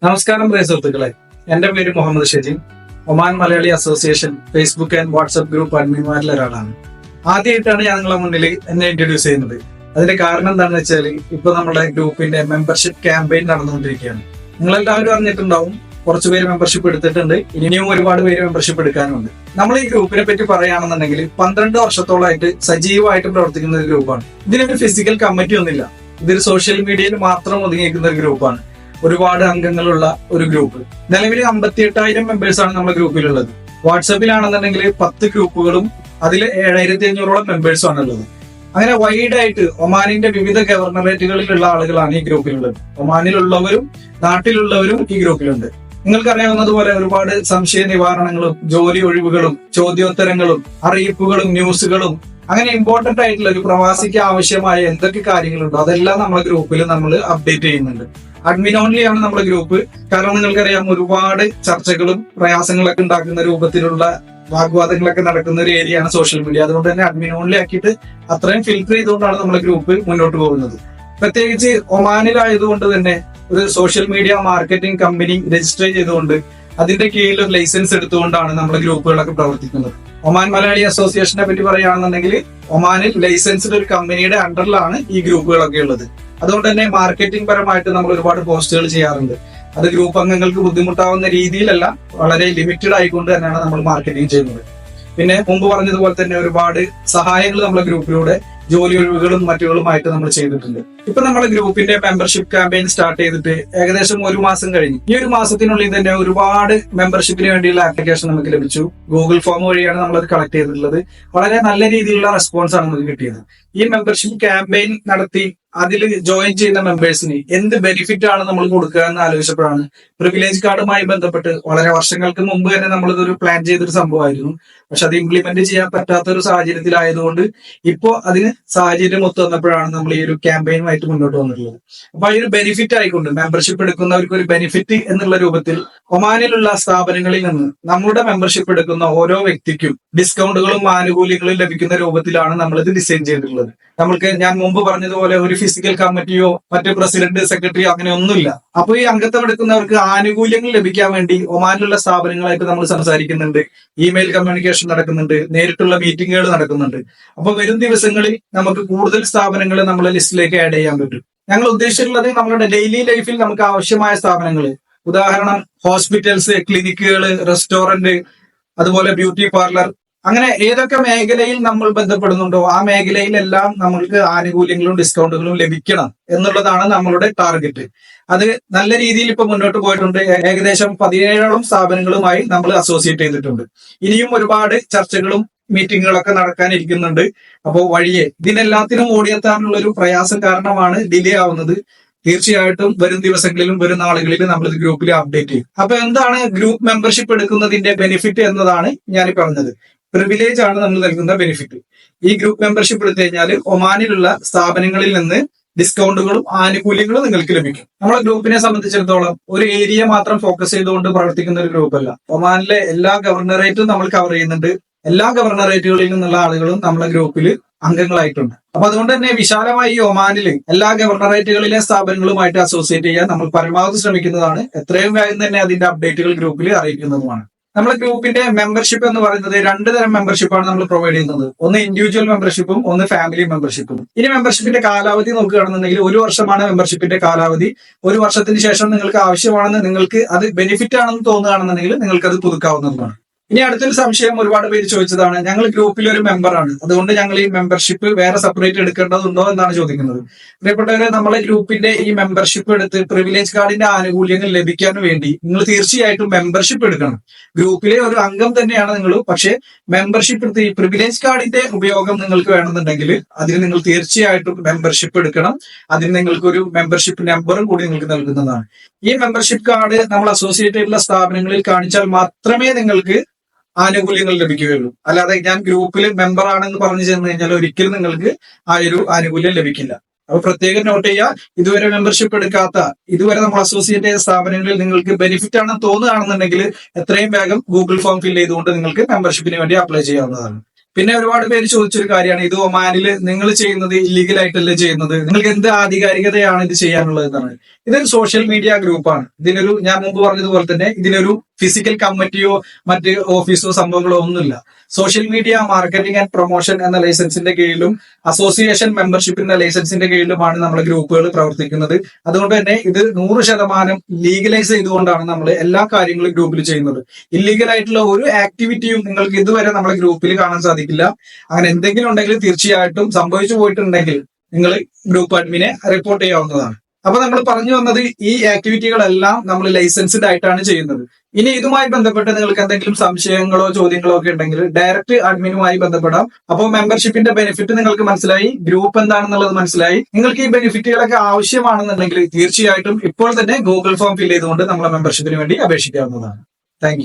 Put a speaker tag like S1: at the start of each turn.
S1: നമസ്കാരം പ്രിയ സുഹൃത്തുക്കളെ, എന്റെ പേര് Muhammad Shejeen. Oman Malayali association Facebook and WhatsApp group അഡ്മിന്മാരിൽ ഒരാളാണ്. ആദ്യമായിട്ടാണ് ഞാൻ നിങ്ങളെ മുന്നിൽ എന്നെ ഇൻട്രൊഡ്യൂസ് ചെയ്യുന്നത്. അതിന്റെ കാരണം എന്താണെന്ന് വെച്ചാൽ ഇപ്പൊ നമ്മുടെ ഗ്രൂപ്പിന്റെ മെമ്പർഷിപ്പ് ക്യാമ്പയിൻ നടന്നുകൊണ്ടിരിക്കുകയാണ്. നിങ്ങളെല്ലാവരും അറിഞ്ഞിട്ടുണ്ടാവും, കുറച്ചുപേര് മെമ്പർഷിപ്പ് എടുത്തിട്ടുണ്ട്, ഇനിയും ഒരുപാട് പേര് മെമ്പർഷിപ്പ് എടുക്കാനുണ്ട്. നമ്മൾ ഈ ഗ്രൂപ്പിനെ പറ്റി പറയുകയാണെന്നുണ്ടെങ്കിൽ 12 വർഷത്തോളമായിട്ട് സജീവമായിട്ട് പ്രവർത്തിക്കുന്ന ഒരു ഗ്രൂപ്പാണ്. ഇതിനൊരു ഫിസിക്കൽ കമ്മിറ്റി ഒന്നുമില്ല. ഇതൊരു സോഷ്യൽ മീഡിയയിൽ മാത്രം ഒതുങ്ങിയിരിക്കുന്ന ഒരു ഗ്രൂപ്പാണ്. ഒരുപാട് അംഗങ്ങളുള്ള ഒരു ഗ്രൂപ്പ്. നിലവിൽ 58,000 മെമ്പേഴ്സാണ് നമ്മുടെ ഗ്രൂപ്പിലുള്ളത്. വാട്സാപ്പിലാണെന്നുണ്ടെങ്കിൽ 10 ഗ്രൂപ്പുകളും അതിൽ 7,500ഓളം മെമ്പേഴ്സും ആണുള്ളത്. അങ്ങനെ വൈഡായിട്ട് ഒമാനിന്റെ വിവിധ ഗവർണറേറ്റുകളിലുള്ള ആളുകളാണ് ഈ ഗ്രൂപ്പിലുള്ളത്. ഒമാനിലുള്ളവരും നാട്ടിലുള്ളവരും ഈ ഗ്രൂപ്പിലുണ്ട്. നിങ്ങൾക്കറിയാവുന്നതുപോലെ ഒരുപാട് സംശയ നിവാരണങ്ങളും ജോലി ഒഴിവുകളും ചോദ്യോത്തരങ്ങളും അറിയിപ്പുകളും ന്യൂസുകളും അങ്ങനെ ഇമ്പോർട്ടന്റ് ആയിട്ടുള്ള ഒരു പ്രവാസിക്ക് ആവശ്യമായ എന്തൊക്കെ കാര്യങ്ങളുണ്ടോ അതെല്ലാം നമ്മളെ ഗ്രൂപ്പിൽ നമ്മൾ അപ്ഡേറ്റ് ചെയ്യുന്നുണ്ട്. അഡ്മിൻ ഓൺലി ആണ് നമ്മുടെ ഗ്രൂപ്പ്. കാരണം നിങ്ങൾക്കറിയാം, ഒരുപാട് ചർച്ചകളും പ്രയാസങ്ങളൊക്കെ ഉണ്ടാക്കുന്ന രൂപത്തിലുള്ള വാഗ്വാദങ്ങളൊക്കെ നടക്കുന്ന ഒരു ഏരിയയാണ് സോഷ്യൽ മീഡിയ. അതുകൊണ്ട് തന്നെ അഡ്മിൻ ഓൺലി ആക്കിയിട്ട് അത്രയും ഫിൽറ്റർ ചെയ്തുകൊണ്ടാണ് നമ്മുടെ ഗ്രൂപ്പ് മുന്നോട്ട് പോകുന്നത്. പ്രത്യേകിച്ച് ഒമാനിലായതുകൊണ്ട് തന്നെ ഒരു social media marketing company register ചെയ്തുകൊണ്ട് അതിന്റെ കീഴിൽ ഒരു ലൈസൻസ് എടുത്തുകൊണ്ടാണ് നമ്മുടെ ഗ്രൂപ്പുകളൊക്കെ പ്രവർത്തിക്കുന്നത്. ഒമാൻ മലയാളി അസോസിയേഷനെ പറ്റി പറയുകയാണെന്നുണ്ടെങ്കിൽ ഒമാനിൽ ലൈസൻസ്ഡ് ഒരു കമ്പനിയുടെ അണ്ടറിലാണ് ഈ ഗ്രൂപ്പുകളൊക്കെ ഉള്ളത്. അതുകൊണ്ട് തന്നെ മാർക്കറ്റിംഗ് പരമായിട്ട് നമ്മൾ ഒരുപാട് പോസ്റ്റുകൾ ചെയ്യാറുണ്ട്. അത് ഗ്രൂപ്പ് അംഗങ്ങൾക്ക് ബുദ്ധിമുട്ടാവുന്ന രീതിയിലല്ല, വളരെ ലിമിറ്റഡ് ആയിക്കൊണ്ട് തന്നെയാണ് നമ്മൾ മാർക്കറ്റിംഗ് ചെയ്യുന്നത്. പിന്നെ മുമ്പ് പറഞ്ഞതുപോലെ തന്നെ ഒരുപാട് സഹായങ്ങൾ നമ്മുടെ ഗ്രൂപ്പിലൂടെ ജോലി ഒഴിവുകളും മറ്റുകളുമായിട്ട് നമ്മൾ ചെയ്തിട്ടുണ്ട്. ഇപ്പൊ നമ്മുടെ ഗ്രൂപ്പിന്റെ മെമ്പർഷിപ്പ് ക്യാമ്പയിൻ സ്റ്റാർട്ട് ചെയ്തിട്ട് ഏകദേശം 1 മാസം കഴിഞ്ഞു. ഈ 1 മാസത്തിനുള്ളിൽ തന്നെ ഒരുപാട് മെമ്പർഷിപ്പിന് വേണ്ടിയുള്ള ആപ്ലിക്കേഷൻ നമുക്ക് ലഭിച്ചു. ഗൂഗിൾ ഫോം വഴിയാണ് നമ്മളത് കളക്ട് ചെയ്തിട്ടുള്ളത്. വളരെ നല്ല രീതിയിലുള്ള റെസ്പോൺസ് ആണ് നമുക്ക് കിട്ടിയത്. ഈ മെമ്പർഷിപ്പ് ക്യാമ്പയിൻ നടത്തി അതിൽ ജോയിൻ ചെയ്യുന്ന മെമ്പേഴ്സിന് എന്ത് ബെനിഫിറ്റ് ആണ് നമ്മൾ കൊടുക്കുക എന്ന് ആലോചിച്ചപ്പോഴാണ് പ്രിവിലേജ് കാർഡുമായി ബന്ധപ്പെട്ട് വളരെ വർഷങ്ങൾക്ക് മുമ്പ് തന്നെ നമ്മളിതൊരു പ്ലാൻ ചെയ്തൊരു സംഭവമായിരുന്നു. പക്ഷെ അത് ഇംപ്ലിമെന്റ് ചെയ്യാൻ പറ്റാത്ത ഒരു സാഹചര്യത്തിലായതുകൊണ്ട് ഇപ്പോ അതിന് സാഹചര്യം ഒത്തു വന്നപ്പോഴാണ് നമ്മൾ ഈ ഒരു ക്യാമ്പയിനുമായിട്ട് മുന്നോട്ട് വന്നിട്ടുള്ളത്. അപ്പൊ ഈ ഒരു ബെനിഫിറ്റ് ആയിക്കൊണ്ട് മെമ്പർഷിപ്പ് എടുക്കുന്നവർക്ക് ഒരു ബെനിഫിറ്റ് എന്നുള്ള രൂപത്തിൽ ഒമാനിലുള്ള സ്ഥാപനങ്ങളിൽ നിന്ന് നമ്മളുടെ മെമ്പർഷിപ്പ് എടുക്കുന്ന ഓരോ വ്യക്തിക്കും ഡിസ്കൗണ്ടുകളും ആനുകൂല്യങ്ങളും ലഭിക്കുന്ന രൂപത്തിലാണ് നമ്മളിത് ഡിസൈൻ ചെയ്തിട്ടുള്ളത്. നമ്മൾക്ക് ഞാൻ മുമ്പ് പറഞ്ഞതുപോലെ ഒരു ഫിസിക്കൽ കമ്മിറ്റിയോ മറ്റു പ്രസിഡന്റ് സെക്രട്ടറിയോ അങ്ങനെ ഒന്നുമില്ല. അപ്പൊ ഈ അംഗത്വം എടുക്കുന്നവർക്ക് ആനുകൂല്യങ്ങൾ ലഭിക്കാൻ വേണ്ടി ഒമാനിലുള്ള സ്ഥാപനങ്ങളായിട്ട് നമ്മൾ സംസാരിക്കുന്നുണ്ട്, ഇമെയിൽ കമ്മ്യൂണിക്കേഷൻ നടക്കുന്നുണ്ട്, നേരിട്ടുള്ള മീറ്റിങ്ങുകൾ നടക്കുന്നുണ്ട്. അപ്പൊ വരും ദിവസങ്ങളിൽ നമുക്ക് കൂടുതൽ സ്ഥാപനങ്ങളെ നമ്മളെ ലിസ്റ്റിലേക്ക് ആഡ് ചെയ്യാൻ പറ്റും. ഞങ്ങൾ ഉദ്ദേശിച്ചിട്ടുള്ളത് നമ്മുടെ ഡെയിലി ലൈഫിൽ നമുക്ക് ആവശ്യമായ സ്ഥാപനങ്ങൾ, ഉദാഹരണം ഹോസ്പിറ്റൽസ്, ക്ലിനിക്കുകൾ, റെസ്റ്റോറന്റ്, അതുപോലെ ബ്യൂട്ടി പാർലർ, അങ്ങനെ ഏതൊക്കെ മേഖലയിൽ നമ്മൾ ബന്ധപ്പെടുന്നുണ്ടോ ആ മേഖലയിലെല്ലാം നമ്മൾക്ക് ആനുകൂല്യങ്ങളും ഡിസ്കൗണ്ടുകളും ലഭിക്കണം എന്നുള്ളതാണ് നമ്മളുടെ ടാർഗറ്റ്. അത് നല്ല രീതിയിൽ ഇപ്പൊ മുന്നോട്ട് പോയിട്ടുണ്ട്. ഏകദേശം 17ഓളം സ്ഥാപനങ്ങളുമായി നമ്മൾ അസോസിയേറ്റ് ചെയ്തിട്ടുണ്ട്. ഇനിയും ഒരുപാട് ചർച്ചകളും മീറ്റിങ്ങുകളൊക്കെ നടക്കാനിരിക്കുന്നുണ്ട്. അപ്പോൾ വഴിയെ ഇതിനെല്ലാത്തിനും ഓടിയെത്താനുള്ള ഒരു പ്രയാസം കാരണമാണ് ഡിലേ ആവുന്നത്. തീർച്ചയായിട്ടും വരും ദിവസങ്ങളിലും വരും നാളുകളിലും നമ്മൾ ഇത് ഗ്രൂപ്പിൽ അപ്ഡേറ്റ് ചെയ്യും. അപ്പൊ എന്താണ് ഗ്രൂപ്പ് മെമ്പർഷിപ്പ് എടുക്കുന്നതിന്റെ ബെനിഫിറ്റ് എന്നതാണ് ഞാൻ പറഞ്ഞത്. പ്രിവിലേജ് ആണ് നമ്മൾ നൽകുന്ന ബെനിഫിറ്റ്. ഈ ഗ്രൂപ്പ് മെമ്പർഷിപ്പ് എടുത്തു കഴിഞ്ഞാൽ ഒമാനിലുള്ള സ്ഥാപനങ്ങളിൽ നിന്ന് ഡിസ്കൗണ്ടുകളും ആനുകൂല്യങ്ങളും നിങ്ങൾക്ക് ലഭിക്കും. നമ്മളെ ഗ്രൂപ്പിനെ സംബന്ധിച്ചിടത്തോളം ഒരു ഏരിയ മാത്രം ഫോക്കസ് ചെയ്തുകൊണ്ട് പ്രവർത്തിക്കുന്ന ഒരു ഗ്രൂപ്പല്ല. ഒമാനിലെ എല്ലാ ഗവർണറേറ്റും നമ്മൾ കവർ ചെയ്യുന്നുണ്ട്. എല്ലാ ഗവർണറേറ്റുകളിൽ നിന്നുള്ള ആളുകളും നമ്മളെ ഗ്രൂപ്പിൽ അംഗങ്ങളായിട്ടുണ്ട്. അപ്പൊ അതുകൊണ്ട് തന്നെ വിശാലമായി ഈ ഒമാനില് എല്ലാ ഗവർണറേറ്റുകളിലെ സ്ഥാപനങ്ങളുമായിട്ട് അസോസിയേറ്റ് ചെയ്യാൻ നമ്മൾ പരമാവധി ശ്രമിക്കുന്നതാണ്. എത്രയും വേഗം തന്നെ അതിന്റെ അപ്ഡേറ്റുകൾ ഗ്രൂപ്പിൽ അറിയിക്കുന്നതുമാണ്. നമ്മുടെ ഗ്രൂപ്പിന്റെ മെമ്പർഷിപ്പ് എന്ന് പറയുന്നത് 2 തരം മെമ്പർഷിപ്പാണ് നമ്മൾ പ്രൊവൈഡ് ചെയ്യുന്നത്. ഒന്ന് ഇൻഡിവിജ്വൽ മെമ്പർഷിപ്പും ഒന്ന് ഫാമിലി മെമ്പർഷിപ്പും. ഇനി മെമ്പർഷിപ്പിന്റെ കാലാവധി നോക്കുകയാണെന്നുണ്ടെങ്കിൽ 1 വർഷമാണ് മെമ്പർഷിപ്പിന്റെ കാലാവധി. 1 വർഷത്തിന് ശേഷം നിങ്ങൾക്ക് ആവശ്യമാണെന്ന്, നിങ്ങൾക്ക് അത് ബെനിഫിറ്റ് ആണെന്ന് തോന്നുകയാണെന്നുണ്ടെങ്കിൽ നിങ്ങൾക്ക് അത് പുതുക്കാവുന്നതാണ്. ഇനി അടുത്തൊരു സംശയം ഒരുപാട് പേര് ചോദിച്ചതാണ്, ഞങ്ങൾ ഗ്രൂപ്പിൽ ഒരു മെമ്പറാണ്, അതുകൊണ്ട് ഞങ്ങൾ ഈ മെമ്പർഷിപ്പ് വേറെ സെപ്പറേറ്റ് എടുക്കേണ്ടതുണ്ടോ എന്നാണ് ചോദിക്കുന്നത്. പ്രിയപ്പെട്ടവരെ, നമ്മളെ ഗ്രൂപ്പിന്റെ ഈ മെമ്പർഷിപ്പ് എടുത്ത് പ്രിവിലേജ് കാർഡിന്റെ ആനുകൂല്യങ്ങൾ ലഭിക്കാൻ വേണ്ടി നിങ്ങൾ തീർച്ചയായിട്ടും മെമ്പർഷിപ്പ് എടുക്കണം. ഗ്രൂപ്പിലെ ഒരു അംഗം തന്നെയാണ് നിങ്ങൾ, പക്ഷേ മെമ്പർഷിപ്പ് എടുത്ത് ഈ പ്രിവിലേജ് കാർഡിന്റെ ഉപയോഗം നിങ്ങൾക്ക് വേണമെന്നുണ്ടെങ്കിൽ അതിന് നിങ്ങൾ തീർച്ചയായിട്ടും മെമ്പർഷിപ്പ് എടുക്കണം. അതിന് നിങ്ങൾക്ക് ഒരു മെമ്പർഷിപ്പ് നമ്പറും കൂടി നിങ്ങൾക്ക് നൽകുന്നതാണ്. ഈ മെമ്പർഷിപ്പ് കാർഡ് നമ്മൾ അസോസിയേറ്റ് ചെയ്തിട്ടുള്ള സ്ഥാപനങ്ങളിൽ കാണിച്ചാൽ മാത്രമേ നിങ്ങൾക്ക് ആനുകൂല്യങ്ങൾ ലഭിക്കുകയുള്ളൂ. അല്ലാതെ ഞാൻ ഗ്രൂപ്പിൽ മെമ്പർ ആണെന്ന് പറഞ്ഞു ചെന്ന് കഴിഞ്ഞാൽ ഒരിക്കലും നിങ്ങൾക്ക് ആ ഒരു ആനുകൂല്യം ലഭിക്കില്ല. അപ്പൊ പ്രത്യേകം നോട്ട് ചെയ്യുക, ഇതുവരെ മെമ്പർഷിപ്പ് എടുക്കാത്ത, ഇതുവരെ നമ്മൾ അസോസിയേറ്റ് ചെയ്ത സ്ഥാപനങ്ങളിൽ നിങ്ങൾക്ക് ബെനിഫിറ്റ് ആണെന്ന് തോന്നുകയാണെന്നുണ്ടെങ്കിൽ എത്രയും വേഗം ഗൂഗിൾ ഫോം ഫിൽ ചെയ്തുകൊണ്ട് നിങ്ങൾക്ക് മെമ്പർഷിപ്പിന് വേണ്ടി അപ്ലൈ ചെയ്യാവുന്നതാണ്. പിന്നെ ഒരുപാട് പേര് ചോദിച്ചൊരു കാര്യമാണ്, ഇത് ഒമാനിൽ നിങ്ങൾ ചെയ്യുന്നത് ഇല്ലീഗൽ ആയിട്ടല്ലേ ചെയ്യുന്നത്, നിങ്ങൾക്ക് എന്ത് ആധികാരികതയാണ് ഇത് ചെയ്യാനുള്ളത് എന്നാണ്. ഇതൊരു സോഷ്യൽ മീഡിയ ഗ്രൂപ്പാണ്. ഇതിനൊരു, ഞാൻ മുമ്പ് പറഞ്ഞതുപോലെ തന്നെ, ഇതിനൊരു ഫിസിക്കൽ കമ്മിറ്റിയോ മറ്റ് ഓഫീസോ സംഭവങ്ങളോ ഒന്നുമില്ല. Social media marketing and promotion എന്ന ലൈസൻസിന്റെ കീഴിലും അസോസിയേഷൻ മെമ്പർഷിപ്പിന്റെ ലൈസൻസിന്റെ കീഴിലുമാണ് നമ്മുടെ ഗ്രൂപ്പുകൾ പ്രവർത്തിക്കുന്നത്. അതുകൊണ്ട് തന്നെ ഇത് 100% ലീഗലൈസ് ചെയ്തുകൊണ്ടാണ് നമ്മൾ എല്ലാ കാര്യങ്ങളും ഗ്രൂപ്പിൽ ചെയ്യുന്നത്. ഇല്ലീഗൽ ആയിട്ടുള്ള ഒരു ആക്ടിവിറ്റിയും നിങ്ങൾക്ക് ഇതുവരെ നമ്മുടെ ഗ്രൂപ്പിൽ കാണാൻ സാധിക്കില്ല. അങ്ങനെ എന്തെങ്കിലും ഉണ്ടെങ്കിൽ തീർച്ചയായിട്ടും സംഭവിച്ചു പോയിട്ടുണ്ടെങ്കിൽ നിങ്ങൾ ഗ്രൂപ്പ് അഡ്മിനെ റിപ്പോർട്ട് ചെയ്യാവുന്നതാണ്. അപ്പൊ നമ്മൾ പറഞ്ഞു വന്നത്, ഈ ആക്ടിവിറ്റികളെല്ലാം നമ്മൾ ലൈസൻസ്ഡ് ആയിട്ടാണ് ചെയ്യുന്നത്. ഇനി ഇതുമായി ബന്ധപ്പെട്ട് നിങ്ങൾക്ക് എന്തെങ്കിലും സംശയങ്ങളോ ചോദ്യങ്ങളോ ഒക്കെ ഉണ്ടെങ്കിൽ ഡയറക്റ്റ് അഡ്മിനുമായി ബന്ധപ്പെടാം. അപ്പോൾ മെമ്പർഷിപ്പിന്റെ ബെനിഫിറ്റ് നിങ്ങൾക്ക് മനസ്സിലായി, ഗ്രൂപ്പ് എന്താണെന്നുള്ളത് മനസ്സിലായി. നിങ്ങൾക്ക് ഈ ബെനിഫിറ്റുകളൊക്കെ ആവശ്യമാണെന്നുണ്ടെങ്കിൽ തീർച്ചയായിട്ടും ഇപ്പോൾ തന്നെ ഗൂഗിൾ ഫോം ഫിൽ ചെയ്തുകൊണ്ട് നമ്മളെ മെമ്പർഷിപ്പിന് വേണ്ടി അപേക്ഷിക്കാവുന്നതാണ്. താങ്ക്